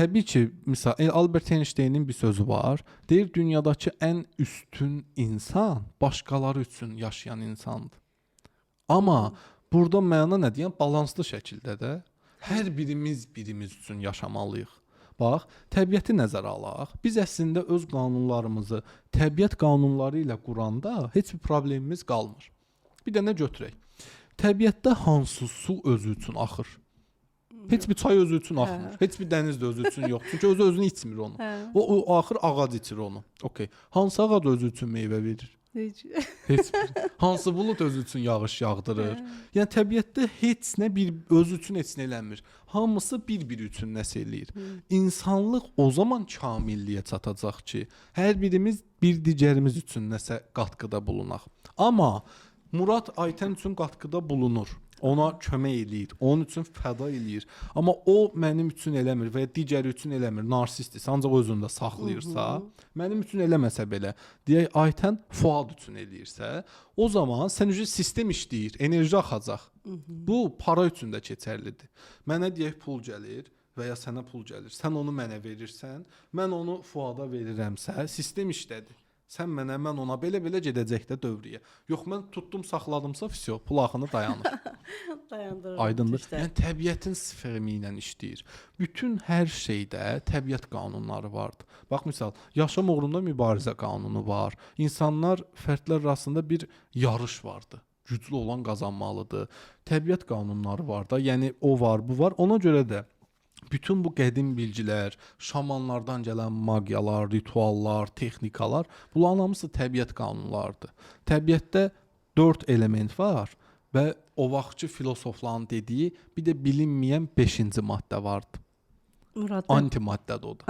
təbii ki, misal Albert Einstein'in bir sözü var. Deyir dünyadakı ən üstün insan başqaları üçün yaşayan insandır. Amma burada məna nə deyən balanslı şəkildə də hər birimiz üçün yaşamalıyıq. Bax, təbiəti nəzərə alaq. Biz əslində öz qanunlarımızı təbiət qanunları ilə quranda heç bir problemimiz qalmır. Bir də nə götürək? Təbiətdə hansı su özü üçün axır? Heç bir çay özü üçün axmır. Heç bir dəniz də özü üçün yox. Çünki özü içmir onu. O axır ağac içir onu. Okay. Hansı ağac özü üçün meyvə verir? Heç. Heç bir. Hansı bulud özü üçün yağış yağdırır? Yəni təbiətdə heç nə bir özü üçün heç nə eləmir. Hamısı bir üçün nəsə eləyir. İnsanlıq o zaman kamilliyə çatacaq ki, hər birimiz bir digərimiz üçün nəsə qatqıda bulunaq. Amma Murad Aytən üçün qatqıda bulunur. Ona kömək eləyir, onun üçün fəda eləyir. Amma o mənim üçün eləmir və ya digəri üçün eləmir, narsistdir. Ancaq özündə saxlayırsa, mənim üçün eləməsə belə, deyək Aytən Fuad üçün eləyirsə, o zaman sən sistem işləyir, enerji axacaq. Bu para üçün də keçərlidir. Mənə deyək pul gəlir və ya sənə pul gəlir. Sən onu mənə verirsən, mən onu Fuada verirəmsə, sistem işlədir. Sən mənə, mən ona belə gedəcək də dövriyə. Yox, mən tutdum, saxladımsa, vəsiyo, pul axını dayanır. Dayandırır. Aydındır. Yəni təbiətin sfermi ilə işləyir. Bütün hər şeydə təbiət qanunları vardır. Bax misal, yaşam uğrunda mübarizə qanunu var. İnsanlar, fərdlər arasında bir yarış vardı. Güclü olan qazanmalıdır. Təbiət qanunları var da, yəni o var, bu var. Ona görə də bütün bu qədim bilgilər, şamanlardan gələn magiyalar, rituallar, texnikalar, bunların hamısı təbiət qanunlarıdır. Təbiətdə 4 element var və o vaxtki filosofların dediyi bir də bilinməyən 5-ci maddə vardı. Murad, Antimaddədir o da.